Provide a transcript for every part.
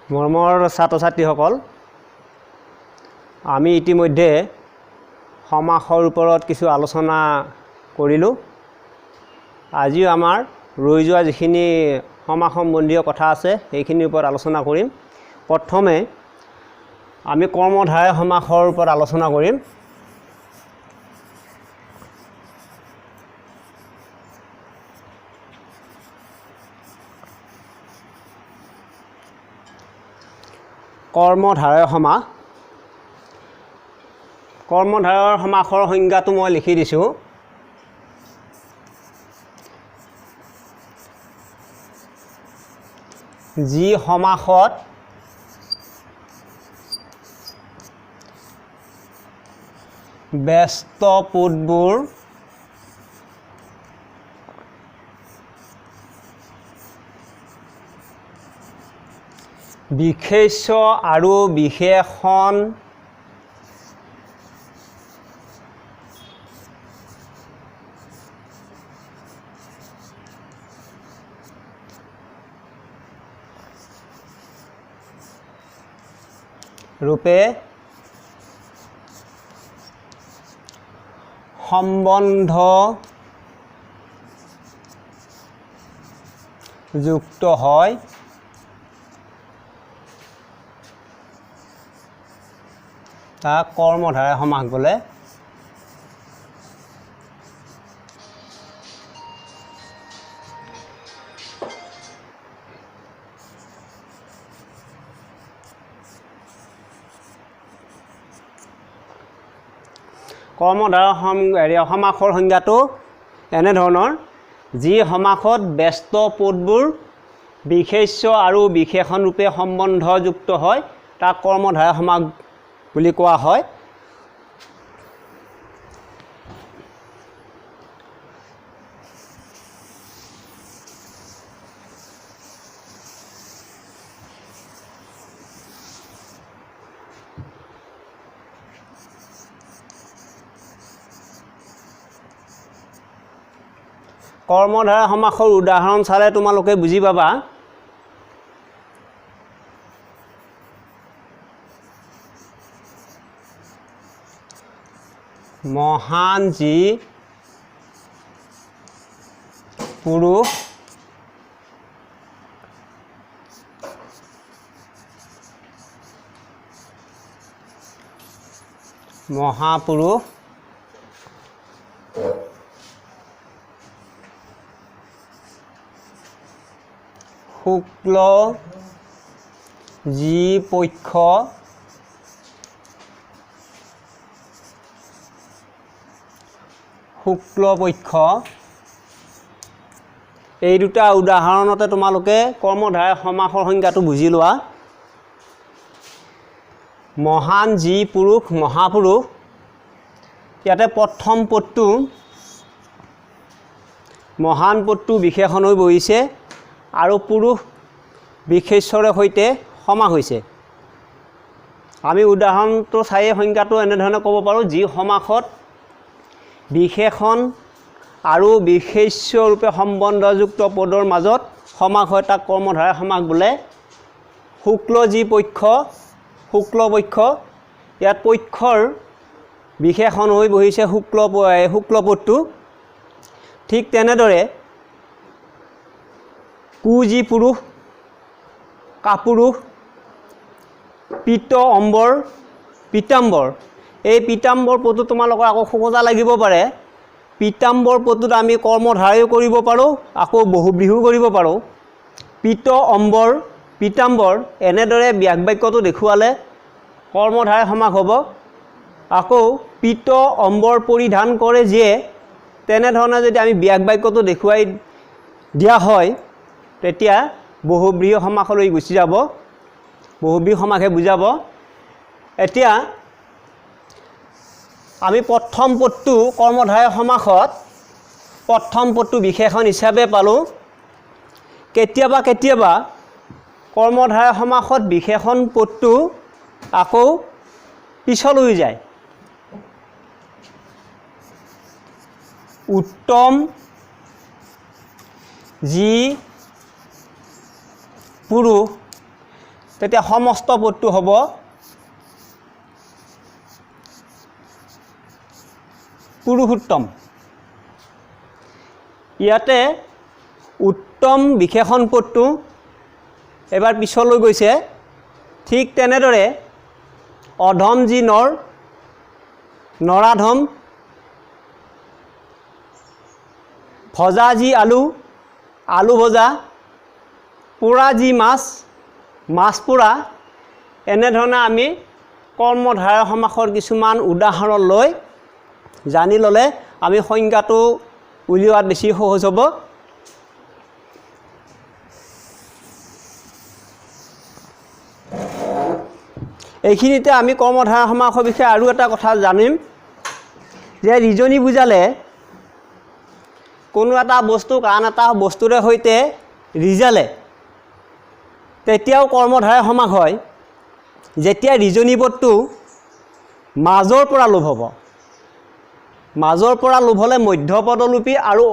মৰমৰ ছাত্ৰ ছাত্ৰীসকল, আমি ইতিমধ্যে সমাসৰ ওপৰত কিছু আলোচনা কৰিলোঁ। আজিও আমাৰ ৰৈ যোৱা যিখিনি সমাস সম্বন্ধীয় কথা আছে সেইখিনিৰ ওপৰত আলোচনা কৰিম। প্ৰথমে আমি কৰ্মধাৰয় সমাসৰ ওপৰত আলোচনা কৰিম। কৰ্মধাৰয় সমাস। কৰ্মধাৰয় সমাসৰ সংজ্ঞাটো মই লিখি দিছোঁ। যি সমাসত ব্যস্ত পদবোৰ বিশেষ্য আৰু বিশেষণ ৰূপে সম্বন্ধ যুক্ত হয়। তাক কৰ্মধাৰয় সমাস বোলে। কৰ্মধাৰয় সমাসৰ সংজ্ঞাটো এনেধৰণৰ: যি সমাসত ব্যস্ত পদবোৰ বিশেষ্য আৰু বিশেষণ ৰূপে সম্বন্ধযুক্ত হয় তাক কৰ্মধাৰয় সমাস বুলি কোৱা হয়। কৰ্মধাৰয় সমাসৰ উদাহৰণ চালে তোমালোকে বুজি পাবা। মহান যি পুৰুষ মহাপুৰুষ শুক্ল যি পক্ষ শুক্লপক্ষ, এই দুটা উদাহৰণতে তোমালোকে কৰ্মধাৰয় সমাসৰ সংজ্ঞাটো বুজি লোৱা। মহান যি পুৰুষ মহাপুৰুষ, ইয়াতে প্ৰথম পদটো মহান পদটো বিশেষণ হৈ বহিছে আৰু পুৰুষ বিশেষ্যৰে সৈতে সমাস হৈছে। আমি উদাহৰণটো চাই সংজ্ঞাটো এনেধৰণে ক'ব পাৰোঁ: যি সমাসত বিশেষণ আৰু বিশেষ্য ৰূপে সম্বন্ধযুক্ত পদৰ মাজত সমাস হয় তাক কৰ্মধাৰয় সমাস বোলে। শুক্ল যি পক্ষ শুক্লপক্ষ, ইয়াত পক্ষৰ বিশেষণ হৈ বহিছে শুক্লপদটো। ঠিক তেনেদৰে কু যি পুৰুষ কাপুৰুষ, পিত অম্বৰ পীতাম্বৰ, এই পীতাম্বৰ পদটো তোমালোকৰ আকৌ খোকোজা লাগিব পাৰে। পীতাম্বৰ পদটোত আমি কৰ্মধাৰয়ো কৰিব পাৰোঁ, আকৌ বহুব্ৰীহিও কৰিব পাৰোঁ। পিত অম্বৰ পীতাম্বৰ এনেদৰে ব্যাস বাক্যটো দেখুৱালে কৰ্মধাৰয় সমাস হ'ব। আকৌ পিত অম্বৰ পৰিধান কৰে যিয়ে, তেনেধৰণে যদি আমি ব্যাস বাক্যটো দেখুৱাই দিয়া হয় তেতিয়া বহুব্ৰীহি সমাসলৈ গুচি যাব, বহুব্ৰীহি সমাসে বুজাব। এতিয়া আমি প্ৰথম পদটো কৰ্মধাৰয় সমাসত প্ৰথম পদটো বিশেষণ হিচাপে পালোঁ। কেতিয়াবা কেতিয়াবা কৰ্মধাৰয় সমাসত বিশেষণ পদটো আকৌ পিছলৈ যায়। উত্তম যি পুৰুষ তেতিয়া সমস্ত পদটো হ'ব পুৰুষোত্তম। ইয়াতে উত্তম বিশেষণ পদটো এবাৰ পিছলৈ গৈছে। ঠিক তেনেদৰে অধম যি নৰ, নৰাধম, ভজা যি আলু, আলু ভজা, পোৰা যি মাছ, মাছ পোৰা, এনেধৰণে আমি কৰ্মধাৰয় সমাসৰ কিছুমান উদাহৰণ লৈ জানি ল'লে আমি সংজ্ঞাটো উলিওৱাত বেছি সহজ হ'ব। এইখিনিতে আমি কৰ্মধাৰয় সমাসৰ বিষয়ে আৰু এটা কথা জানিম যে ৰিজনি বুজালে কোনো এটা বস্তুক আন এটা বস্তুৰে সৈতে ৰিজালে তেতিয়াও কৰ্মধাৰয় সমাস হয় যেতিয়া ৰিজনি পদটো মাজৰ পৰা লোভ হ'ব। মাজৰ পৰা লোভ হ'লে মধ্য পদলোপী আৰু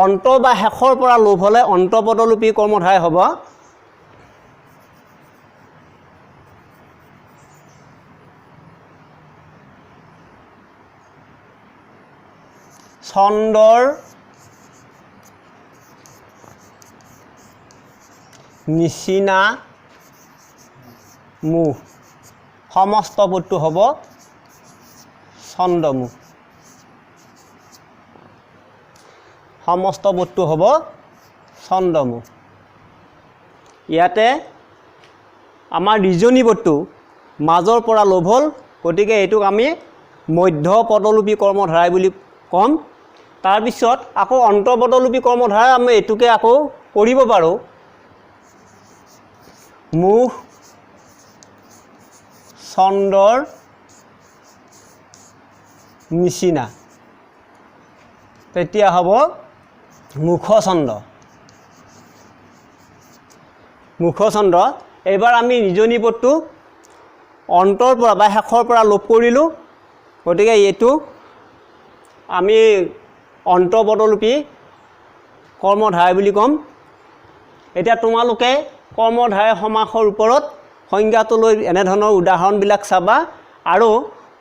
অন্ত বা শেষৰ পৰা লোভ হ'লে অন্ত পদলোপী কৰ্মধাৰয় হ'ব। ছন্দৰ নিচিনা মুখ, সমস্ত পদটো হ'ব ছন্দমুখ। সমস্ত পদটো হ'ব ছন্দমুখ। ইয়াতে আমাৰ ৰিজনি পদটো মাজৰ পৰা লোভ হ'ল, গতিকে এইটোক আমি মধ্য পদলোপী কৰ্মধাৰয় বুলি ক'ম। তাৰপিছত আকৌ অন্তঃপদলোপী কৰ্মধাৰয় আমি এইটোকে আকৌ কৰিব পাৰোঁ। মুখ ছন্দৰ নিচিনা, তেতিয়া হ'ব মুখছন্দ। মুখছন্দ। এইবাৰ আমি ৰিজনি পদটো অন্তৰ পৰা বা শেষৰ পৰা লোভ কৰিলোঁ, গতিকে এইটো আমি অন্তঃপদলোপী কৰ্মধাৰয় বুলি ক'ম। এতিয়া তোমালোকে কৰ্মধাৰয় সমাসৰ ওপৰত সংজ্ঞাটো লৈ এনেধৰণৰ উদাহৰণবিলাক চাবা আৰু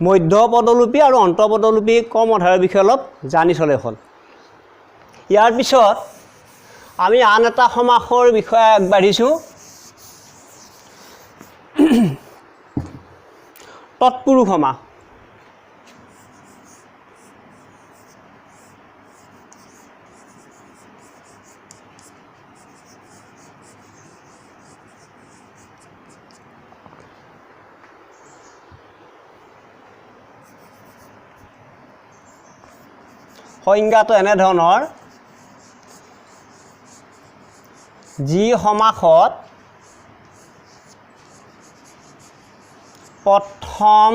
মধ্য পদলোপী আৰু অন্তঃপদলোপী কৰ্মধাৰয়ৰ বিষয়ে অলপ জানি থ'লে হ'ল। ইয়াৰ পিছত আমি আন এটা সমাসৰ বিষয়ে আগবাঢ়িছোঁ, তৎপুৰুষ সমাস। সংজ্ঞাটো এনেধৰণৰ, যি সমাসত প্ৰথম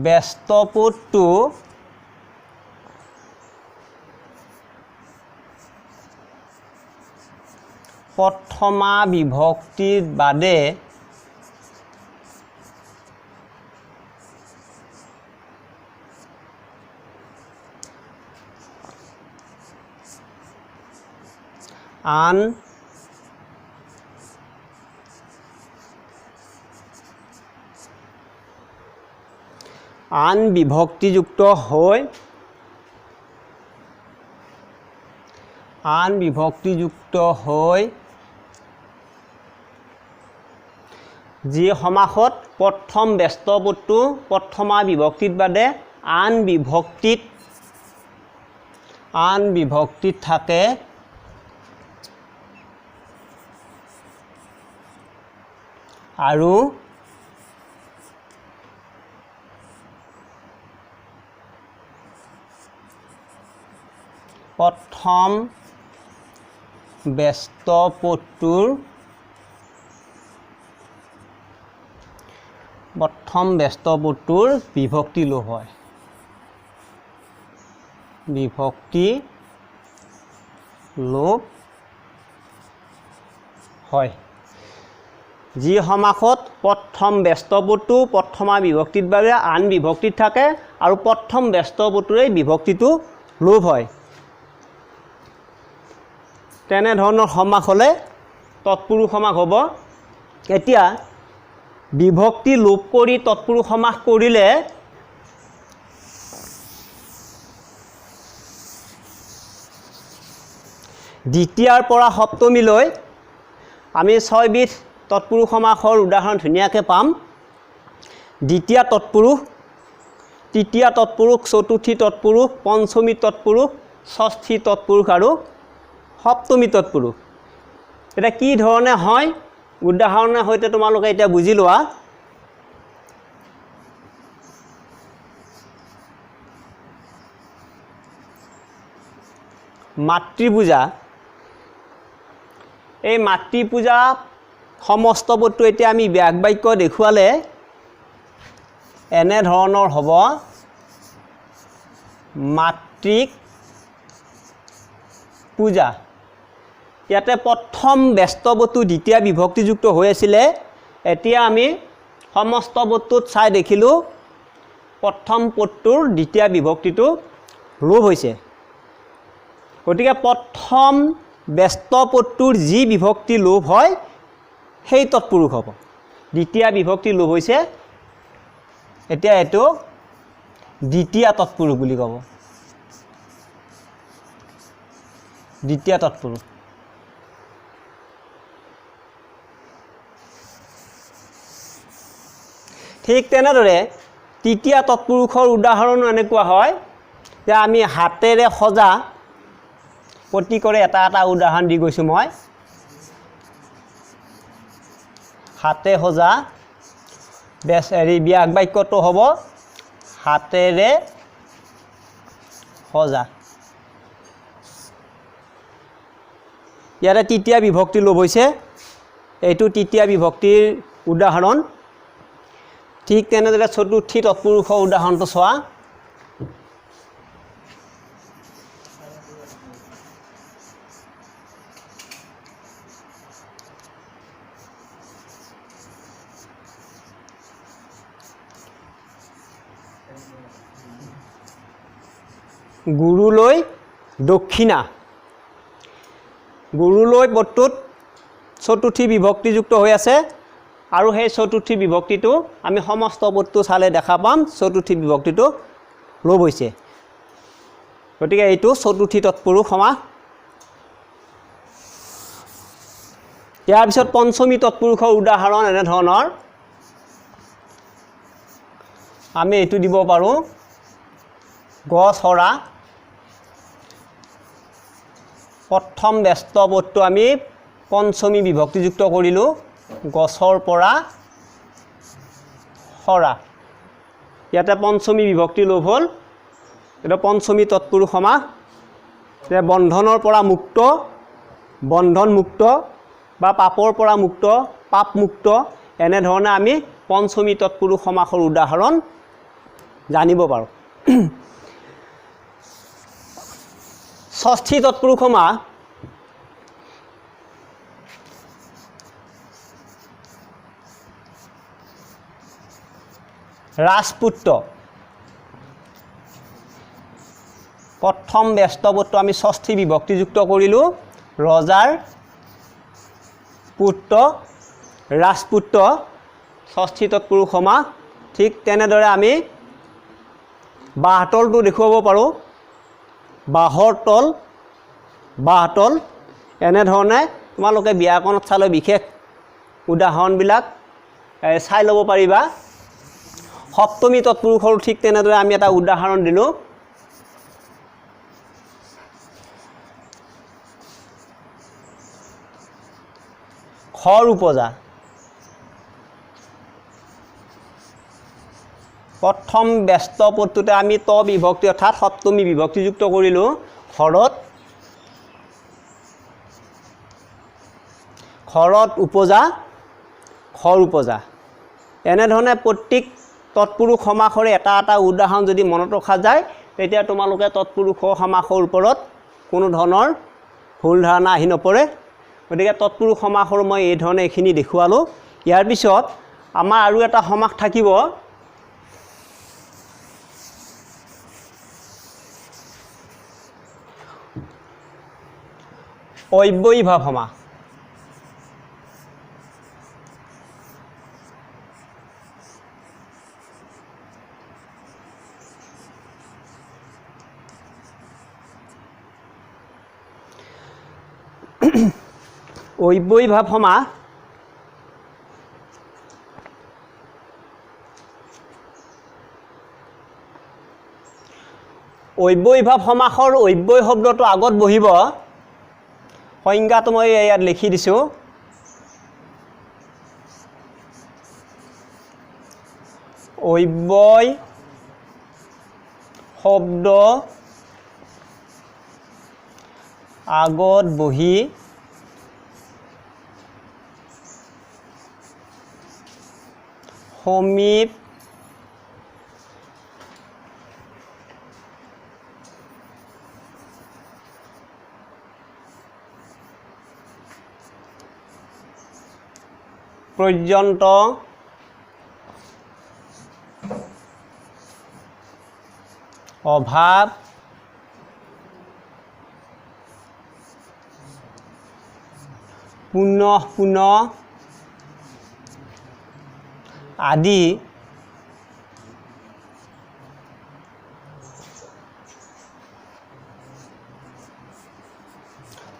ব্যস্ত পদটো প্ৰথমা বিভক্তিৰ বাদে আন বিভক্তিযুক্ত হৈ যি সমাসত প্ৰথম ব্যস্ত পদটো প্ৰথমা বিভক্তিৰ বাদে আন বিভক্তিত থাকে আৰু প্ৰথম ব্যস্ত পদটোৰ বিভক্তি লোপ হয়। বিভক্তি লোপ হয়। যি সমাসত প্ৰথম ব্যস্ত পদটো প্ৰথমা বিভক্তিৰ বাবে আন বিভক্তিত থাকে আৰু প্ৰথম ব্যস্ত পদটোৰে বিভক্তিটো লোপ হয়। তেনেধৰণৰ সমাস হ'লে তৎপুৰুষ সমাস হ'ব। এতিয়া বিভক্তি লোপ কৰি তৎপুৰুষ সমাস কৰিলে দ্বিতীয়াৰ পৰা সপ্তমীলৈ আমি 6 বিধ তৎপুৰুষ সমাসৰ উদাহৰণ ধুনীয়াকৈ পাম। দ্বিতীয়া তৎপুৰুষ, তৃতীয়া তৎপুৰুষ, চতুৰ্থী তৎপুৰুষ, পঞ্চমী তৎপুৰুষ, ষষ্ঠী তৎপুৰুষ আৰু সপ্তমী তৎপুৰুষ। এতিয়া কি ধৰণে হয় উদাহৰণৰ সৈতে তোমালোকে এতিয়া বুজি লোৱা। মাতৃপূজা, এই মাতৃপূজা সমস্ত বস্তু এতিয়া আমি ব্যাস বাক্য দেখুৱালে এনেধৰণৰ হ'ব। মাতৃক পূজা, ইয়াতে প্ৰথম ব্যস্ত বস্তু দ্বিতীয় বিভক্তিযুক্ত হৈ আছিলে। এতিয়া আমি সমস্ত বস্তুত চাই দেখিলোঁ প্ৰথম পদটোৰ দ্বিতীয় বিভক্তিটো লোপ হৈছে। গতিকে প্ৰথম ব্যস্ত পদটোৰ যি বিভক্তি লোপ হয় সেই তৎপুৰুষ হ'ব। দ্বিতীয় বিভক্তি লোপ হৈছে, এতিয়া এইটো দ্বিতীয় তৎপুৰুষ বুলি ক'ব। দ্বিতীয় তৎপুৰুষ। ঠিক তেনেদৰে তৃতীয় তৎপুৰুষৰ উদাহৰণো এনেকুৱা হয় যে আমি হাতেৰে সজা প্ৰতিকৰে এটা এটা উদাহৰণ দি গৈছোঁ মই। হাতে সজা ব্যাস বাক্যটো হ'ব হাতেৰে সজা। ইয়াতে তৃতীয় বিভক্তি লোপ হৈছে, এইটো তৃতীয় বিভক্তিৰ উদাহৰণ। ঠিক তেনেদৰে চতুৰ্থী তৎপুৰুষৰ উদাহৰণটো চোৱা। গুৰুলৈ দক্ষিণা। গুৰুলৈ পদটোত চতুৰ্থী বিভক্তিযুক্ত হৈ আছে আৰু সেই চতুৰ্থী বিভক্তিটো আমি সমস্ত পদটো চালে দেখা পাম চতুৰ্থী বিভক্তিটো লোপ হৈছে। গতিকে এইটো চতুৰ্থী তৎপুৰুষ সমাস। ইয়াৰ পিছত পঞ্চমী তৎপুৰুষৰ উদাহৰণ এনেধৰণৰ। আমি এইটো দিব পাৰোঁ গছ সৰা। প্ৰথম ব্যস্ত পদটো আমি পঞ্চমী বিভক্তিযুক্ত কৰিলোঁ, গছৰ পৰা সৰা। ইয়াতে পঞ্চমী বিভক্তি লোপ হ'ল, এটা পঞ্চমী তৎপুৰুষ সমাস। যে বন্ধনৰ পৰা মুক্ত, বন্ধন মুক্ত বা পাপৰ পৰা মুক্ত, পাপ মুক্ত, এনেধৰণে আমি পঞ্চমী তৎপুৰুষ সমাসৰ উদাহৰণ জানিব পাৰোঁ। ষষ্ঠী তৎপুৰুষ সমাস। ৰাজপুত্ৰ, প্ৰথম ব্যস্ত পদটো আমি ষষ্ঠী বিভক্তিযুক্ত কৰিলোঁ, ৰজাৰ পুত্ৰ, ৰাজপুত্ৰ, ষষ্ঠী তৎপুৰুষ সমাস। ঠিক তেনেদৰে আমি বাঁহতলটো দেখুৱাব পাৰোঁ, বাঁহৰ তল, বাঁহতল। এনেধৰণে তোমালোকে ব্যাকৰণত চালে বিশেষ উদাহৰণবিলাক চাই ল'ব পাৰিবা। সপ্তমী তৎপুৰুষৰো ঠিক তেনেদৰে আমি এটা উদাহৰণ দিলোঁ। খৰ উপজা। প্ৰথম ব্যস্ত পদটোতে আমি ত বিভক্তি অৰ্থাৎ সপ্তমী বিভক্তিযুক্ত কৰিলোঁ, খৰত। খৰত উপজা, খৰ উপজা। এনেধৰণে প্ৰত্যেক তৎপুৰুষ সমাসৰে এটা এটা উদাহৰণ যদি মনত ৰখা যায় তেতিয়া তোমালোকে তৎপুৰুষ সমাসৰ ওপৰত কোনো ধৰণৰ ভুল ধাৰণা আহি নপৰে। গতিকে তৎপুৰুষ সমাসৰ মই এই ধৰণে এইখিনি দেখুৱালোঁ। ইয়াৰ পিছত আমাৰ আৰু এটা সমাস থাকিব, অব্যয়ীভাৱ সমাস অব্যয়ীভাৱ সমাস অব্যয়ীভাৱ সমাসৰ অব্যয় শব্দটো আগত বহিব সংজ্ঞাটো মই ইয়াত লিখি দিছোঁ অব্যয় শব্দ আগত বহি সমীপ পৰ্যন্ত অভাৱ পুনঃ পুনঃ আদি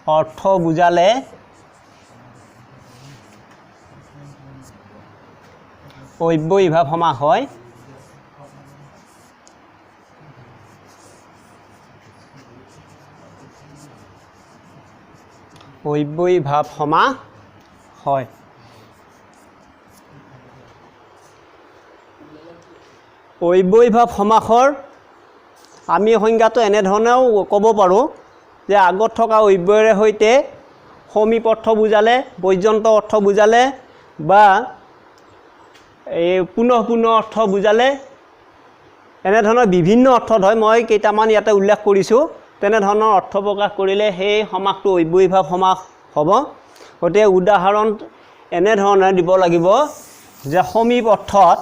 অৰ্থ বুজালে অব্যয়ীভাৱ সমাস হয় অব্যয়ীভাৱ সমাস হয় অব্যয়ীভাৱ সমাসৰ আমি সংজ্ঞাটো এনেধৰণেও ক'ব পাৰোঁ যে আগত থকা অব্যয়ৰে সৈতে সমীপ অৰ্থ বুজালে পৰ্যন্ত অৰ্থ বুজালে বা এই পুনঃ পুনঃ অৰ্থ বুজালে এনেধৰণৰ বিভিন্ন অৰ্থত হয় মই কেইটামান ইয়াতে উল্লেখ কৰিছোঁ তেনেধৰণৰ অৰ্থ প্ৰকাশ কৰিলে সেই সমাসটো অব্যয়ীভাৱ সমাস হ'ব গতিকে উদাহৰণ এনেধৰণে দিব লাগিব যে সমীপ অৰ্থত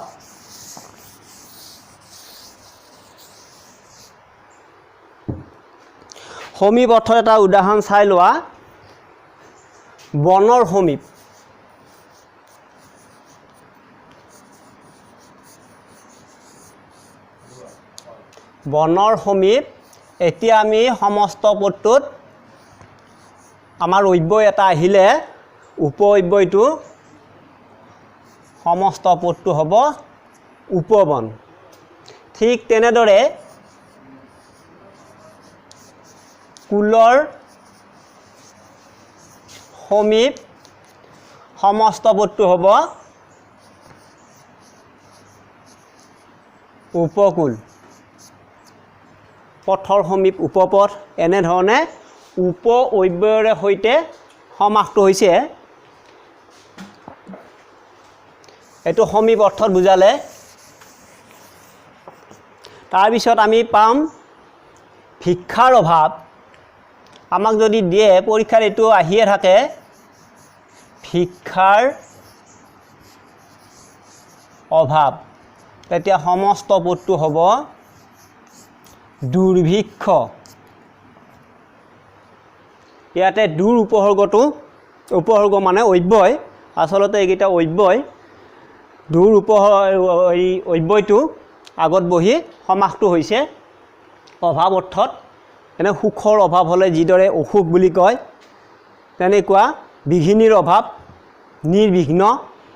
সমীপ অৰ্থত এটা উদাহৰণ চাই লোৱা বনৰ সমীপ বনৰ সমীপ এতিয়া আমি সমস্ত পদটোত আমাৰ অব্যয় এটা আহিলে উপ অব্যয়টো সমস্ত পদটো হ'ব উপবন ঠিক তেনেদৰে কুলৰ সমীপ সমস্ত পদটো হ'ব উপকূল পথৰ সমীপ উপপথ এনেধৰণে উপ অব্যয়ৰে সৈতে সমাসটো হৈছে এইটো সমীপ অৰ্থত বুজালে তাৰপিছত আমি পাম ভিক্ষাৰ অভাৱ আমাক যদি দিয়ে পৰীক্ষাত এইটো আহিয়ে থাকে ভিক্ষাৰ অভাৱ তেতিয়া সমস্ত পদটো হ'ব দুৰ্ভিক্ষ ইয়াতে দূৰ উপসৰ্গ মানে অব্যয় আচলতে এইকেইটা অব্যয় দূৰ অব্যয়টো আগত বহি সমাসটো হৈছে অভাৱ অৰ্থত এনে সুখৰ অভাৱ হ'লে যিদৰে অসুখ বুলি কয় তেনেকুৱা বিঘিনিৰ অভাৱ নিৰ্বিঘ্ন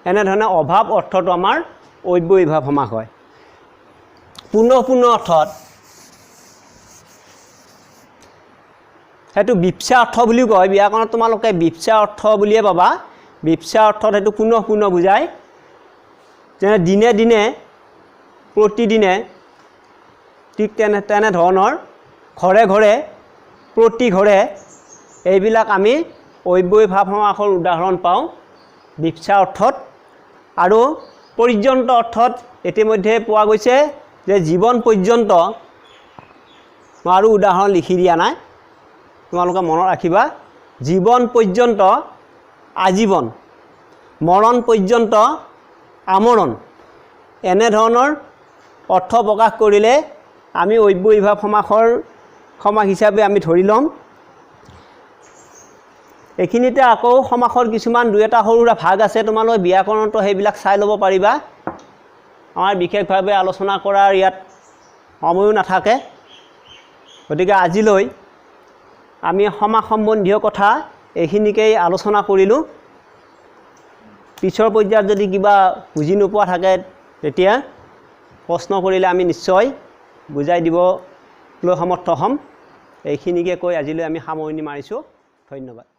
এনেধৰণে অভাৱ অৰ্থটো আমাৰ অব্যয়ীভাৱ সমাস হয় পুনঃ পুনঃ অৰ্থত সেইটো বিপচা অৰ্থ বুলিও কয় ব্যাকৰণত তোমালোকে বিপচা অৰ্থ বুলিয়ে পাবা বিপচা অৰ্থত সেইটো পুনঃ পুনঃ বুজায় যেনে দিনে দিনে প্ৰতিদিনে ঠিক তেনেধৰণৰ ঘৰে ঘৰে প্ৰতি ঘৰে এইবিলাক আমি অব্যয়ীভাৱ সমাসৰ উদাহৰণ পাওঁ বিপচা অৰ্থত আৰু পৰ্যন্ত অৰ্থত ইতিমধ্যে পোৱা গৈছে যে জীৱন পৰ্যন্ত মই আৰু উদাহৰণ লিখি দিয়া নাই তোমালোকে মনত ৰাখিবা জীৱন পৰ্যন্ত আজীৱন মৰণ পৰ্যন্ত আমৰণ এনেধৰণৰ অৰ্থ প্ৰকাশ কৰিলে আমি অব্যয়ীভাৱ সমাস হিচাপে আমি ধৰি ল'ম এইখিনিতে আকৌ সমাসৰ কিছুমান দুই এটা সৰু সুৰা ভাগ আছে তোমালোকে ব্যাকৰণটো সেইবিলাক চাই ল'ব পাৰিবা আমাৰ বিশেষভাৱে আলোচনা কৰাৰ ইয়াত সময়ো নাথাকে গতিকে আজিলৈ আমি সমাস সম্বন্ধীয় কথা এইখিনিকেই আলোচনা কৰিলোঁ পিছৰ পৰ্যায়ত যদি কিবা বুজি নোপোৱা থাকে তেতিয়া প্ৰশ্ন কৰিলে আমি নিশ্চয় বুজাই দিবলৈ সমৰ্থ হ'ম এইখিনিকে কৈ আজিলৈ আমি সামৰণি মাৰিছোঁ ধন্যবাদ